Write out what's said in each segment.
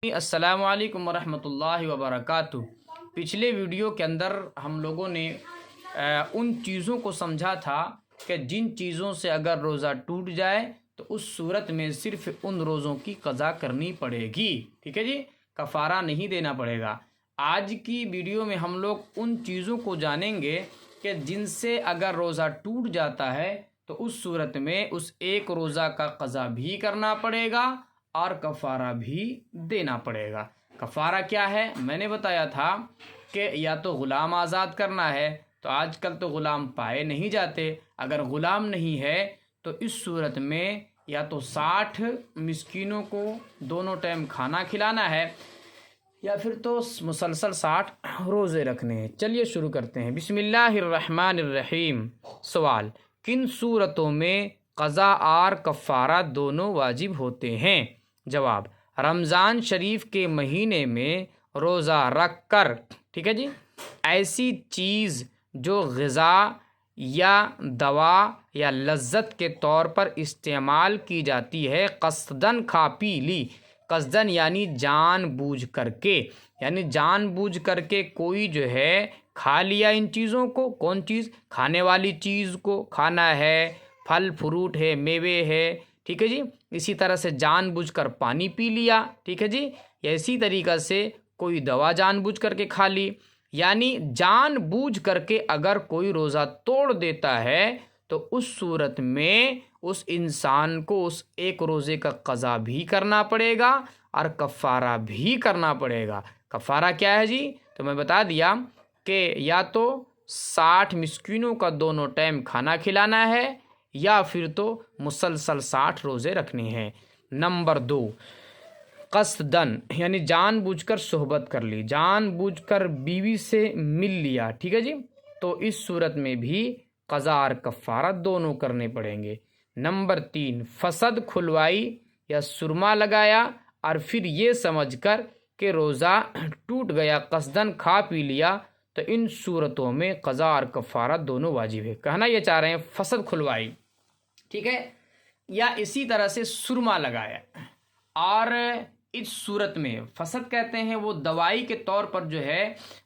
السلام علیکم ورحمۃ اللہ وبرکاتہ۔ پچھلے ویڈیو کے اندر ہم لوگوں نے ان چیزوں کو سمجھا تھا کہ جن چیزوں سے اگر روزہ ٹوٹ جائے تو اس صورت میں صرف ان روزوں کی قضا کرنی پڑے گی، ٹھیک ہے جی، کفارہ نہیں دینا پڑے گا۔ آج کی ویڈیو میں ہم لوگ ان چیزوں کو جانیں گے کہ جن سے اگر روزہ ٹوٹ جاتا ہے تو اس صورت میں اس ایک روزہ کا قضا بھی کرنا پڑے گا اور کفارہ بھی دینا پڑے گا۔ کفارہ کیا ہے؟ میں نے بتایا تھا کہ یا تو غلام آزاد کرنا ہے، تو آج کل تو غلام پائے نہیں جاتے۔ اگر غلام نہیں ہے تو اس صورت میں یا تو 60 مسکینوں کو دونوں ٹائم کھانا کھلانا ہے یا پھر تو مسلسل 60 روزے رکھنے ہیں۔ چلیے شروع کرتے ہیں۔ بسم اللہ الرحمن الرحیم۔ سوال: کن صورتوں میں قضا اور کفارہ دونوں واجب ہوتے ہیں؟ جواب: رمضان شریف کے مہینے میں روزہ رکھ کر، ٹھیک ہے جی، ایسی چیز جو غذا یا دوا یا لذت کے طور پر استعمال کی جاتی ہے، قصداً کھا پی لی۔ قصداً یعنی جان بوجھ کر کے، یعنی جان بوجھ کر کے کوئی جو ہے کھا لیا ان چیزوں کو۔ کون چیز؟ کھانے والی چیز کو کھانا ہے، پھل فروٹ ہے، میوے ہے، ٹھیک ہے جی۔ اسی طرح سے جان بوجھ کر پانی پی لیا، ٹھیک ہے جی، یا اسی طریقہ سے کوئی دوا جان بوجھ کر کے کھا لی۔ یعنی جان بوجھ کر کے اگر کوئی روزہ توڑ دیتا ہے تو اس صورت میں اس انسان کو اس ایک روزے کا قضا بھی کرنا پڑے گا اور کفارہ بھی کرنا پڑے گا۔ کفارہ کیا ہے جی؟ تو میں بتا دیا کہ یا تو 60 مسکینوں کا دونوں ٹائم کھانا کھلانا ہے یا پھر تو مسلسل 60 روزے رکھنے ہیں۔ نمبر 2، قصداً یعنی جان بوجھ کر صحبت کر لی، جان بوجھ کر بیوی سے مل لیا، ٹھیک ہے جی، تو اس صورت میں بھی قضا اور کفارہ دونوں کرنے پڑیں گے۔ نمبر 3، فسد کھلوائی یا سرما لگایا اور پھر یہ سمجھ کر کہ روزہ ٹوٹ گیا، قصداً کھا پی لیا، تو ان صورتوں میں قضا اور کفارہ دونوں واجب ہے۔ کہنا یہ چاہ رہے ہیں فسد کھلوائی، ٹھیک ہے، یا اسی طرح سے سرما لگایا، اور اس صورت میں فسد کہتے ہیں وہ دوائی کے طور پر جو ہے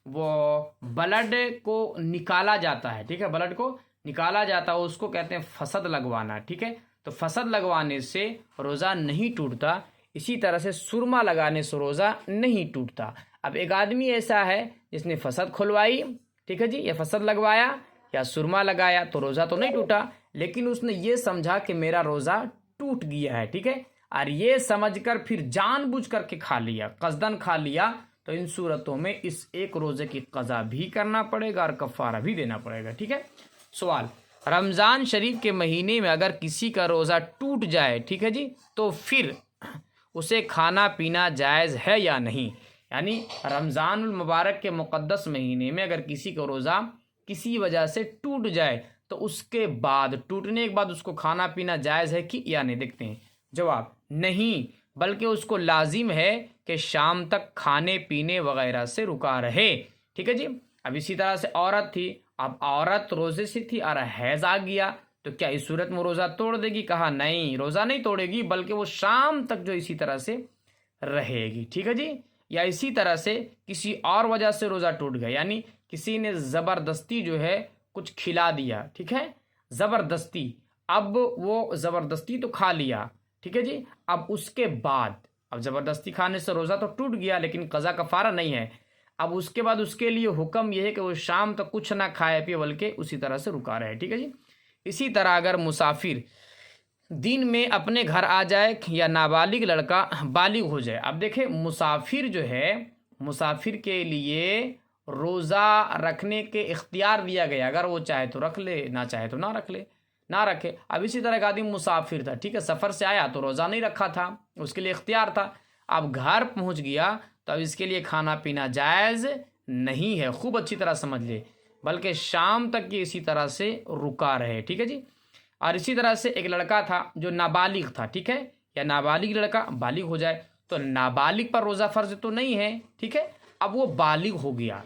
وہ بلڈ کو نکالا جاتا ہے، ٹھیک ہے، بلڈ کو نکالا جاتا ہے، اس کو کہتے ہیں فسد لگوانا، ٹھیک ہے۔ تو فسد لگوانے سے روزہ نہیں ٹوٹتا، اسی طرح سے سرما لگانے سے روزہ نہیں ٹوٹتا۔ اب ایک آدمی ایسا ہے جس نے فسد کھلوائی، ٹھیک ہے جی، یا فسد لگوایا یا سرما لگایا، تو روزہ تو نہیں ٹوٹا، لیکن اس نے یہ سمجھا کہ میرا روزہ ٹوٹ گیا ہے، ٹھیک ہے، اور یہ سمجھ کر پھر جان بوجھ کر کے کھا لیا، قصداً کھا لیا، تو ان صورتوں میں اس ایک روزے کی قضا بھی کرنا پڑے گا اور کفارہ بھی دینا پڑے گا، ٹھیک ہے۔ سوال: رمضان شریف کے مہینے میں اگر کسی کا روزہ ٹوٹ جائے، ٹھیک ہے جی، تو پھر اسے کھانا پینا جائز ہے یا نہیں؟ یعنی رمضان المبارک کے مقدس مہینے میں اگر کسی کا روزہ کسی وجہ سے ٹوٹ جائے تو اس کے بعد، ٹوٹنے کے بعد اس کو کھانا پینا جائز ہے کہ یا نہیں؟ دیکھتے ہیں۔ جواب: نہیں، بلکہ اس کو لازم ہے کہ شام تک کھانے پینے وغیرہ سے رکا رہے، ٹھیک ہے جی۔ اب اسی طرح سے عورت تھی، اب عورت روزے سے تھی اور حیض آ گیا، تو کیا اس صورت میں روزہ توڑ دے گی؟ کہا نہیں، روزہ نہیں توڑے گی، بلکہ وہ شام تک جو اسی طرح سے رہے گی، ٹھیک ہے جی۔ یا اسی طرح سے کسی اور وجہ سے روزہ ٹوٹ گیا، یعنی کسی نے زبردستی جو ہے کچھ کھلا دیا، ٹھیک ہے، زبردستی، اب وہ زبردستی تو کھا لیا، ٹھیک ہے جی، اب اس کے بعد، اب زبردستی کھانے سے روزہ تو ٹوٹ گیا لیکن قضا کفارہ نہیں ہے، اب اس کے بعد اس کے لیے حکم یہ ہے کہ وہ شام تک کچھ نہ کھائے پیے بلکہ اسی طرح سے رکا رہے، ٹھیک ہے جی۔ اسی طرح اگر مسافر دن میں اپنے گھر آ جائے یا نابالغ لڑکا بالغ ہو جائے، اب دیکھیں مسافر جو ہے، مسافر کے لیے روزہ رکھنے کے اختیار دیا گیا، اگر وہ چاہے تو رکھ لے، نہ چاہے تو نہ رکھ لے، نہ رکھے۔ اب اسی طرح ایک آدمی مسافر تھا، ٹھیک ہے، سفر سے آیا تو روزہ نہیں رکھا تھا، اس کے لیے اختیار تھا، اب گھر پہنچ گیا تو اب اس کے لیے کھانا پینا جائز نہیں ہے، خوب اچھی طرح سمجھ لے، بلکہ شام تک یہ اسی طرح سے رکا رہے، ٹھیک ہے جی۔ اور اسی طرح سے ایک لڑکا تھا جو نابالغ تھا، ٹھیک ہے، یا نابالغ لڑکا بالغ ہو جائے تو نابالغ پر روزہ فرض تو نہیں ہے، ٹھیک ہے، اب وہ بالغ ہو گیا،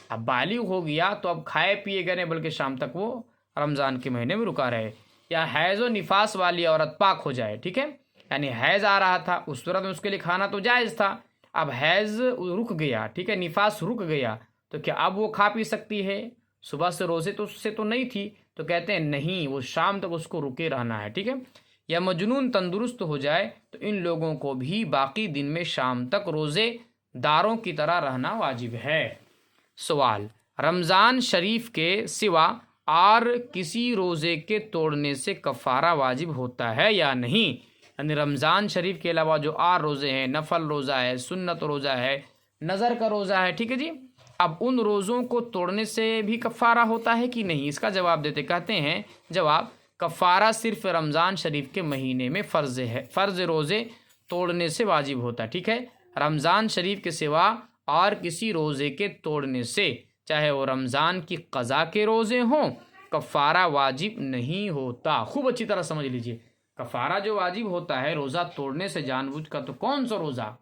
اب بالغ ہو گیا تو اب کھائے پیے گئے نہیں بلکہ شام تک وہ رمضان کے مہینے میں رکا رہے۔ یا حیض و نفاس والی عورت پاک ہو جائے، ٹھیک ہے، یعنی حیض آ رہا تھا، اس صورت میں اس کے لیے کھانا تو جائز تھا، اب حیض رک گیا، ٹھیک ہے، نفاس رک گیا، تو کیا اب وہ کھا پی سکتی ہے؟ صبح سے روزے تو اس سے تو نہیں تھی، تو کہتے ہیں نہیں، وہ شام تک اس کو رکے رہنا ہے، ٹھیک ہے۔ یا مجنون تندرست ہو جائے تو ان لوگوں کو بھی باقی دن میں شام تک روزے داروں کی طرح رہنا واجب ہے۔ سوال: رمضان شریف کے سوا اور کسی روزے کے توڑنے سے کفارہ واجب ہوتا ہے یا نہیں؟ یعنی رمضان شریف کے علاوہ جو اور روزے ہیں، نفل روزہ ہے، سنت روزہ ہے، نظر کا روزہ ہے، ٹھیک ہے جی، اب ان روزوں کو توڑنے سے بھی کفارہ ہوتا ہے کہ نہیں؟ اس کا جواب دیتے کہتے ہیں جواب: کفارہ صرف رمضان شریف کے مہینے میں فرض ہے، فرض روزے توڑنے سے واجب ہوتا ہے، ٹھیک ہے۔ رمضان شریف کے سوا اور کسی روزے کے توڑنے سے، چاہے وہ رمضان کی قضا کے روزے ہوں، کفارہ واجب نہیں ہوتا۔ خوب اچھی طرح سمجھ لیجئے، کفارہ جو واجب ہوتا ہے روزہ توڑنے سے جان بوجھ کر، تو کون سا روزہ؟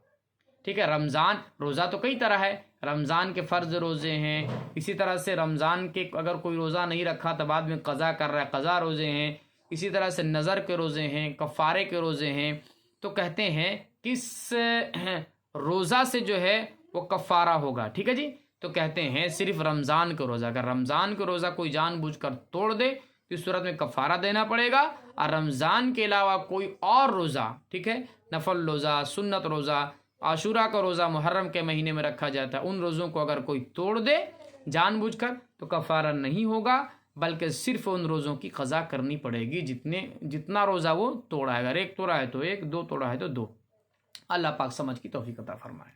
ٹھیک ہے، رمضان، روزہ تو کئی طرح ہے، رمضان کے فرض روزے ہیں، اسی طرح سے رمضان کے اگر کوئی روزہ نہیں رکھا تو بعد میں قضا کر رہا ہے، قضا روزے ہیں، اسی طرح سے نظر کے روزے ہیں، کفارے کے روزے ہیں۔ تو کہتے ہیں کس روزہ سے جو ہے وہ کفارہ ہوگا، ٹھیک ہے جی، تو کہتے ہیں صرف رمضان کا روزہ، اگر رمضان کا روزہ کوئی جان بوجھ کر توڑ دے تو اس صورت میں کفارہ دینا پڑے گا، اور رمضان کے علاوہ کوئی اور روزہ، ٹھیک ہے، نفل روزہ، سنت روزہ، عاشورہ کا روزہ محرم کے مہینے میں رکھا جاتا ہے، ان روزوں کو اگر کوئی توڑ دے جان بوجھ کر تو کفارہ نہیں ہوگا، بلکہ صرف ان روزوں کی قضا کرنی پڑے گی جتنا روزہ وہ توڑا ہے، اگر ایک توڑا ہے تو ایک، دو توڑا ہے تو دو۔ اللہ پاک سمجھ کی توفیق عطا فرمائے۔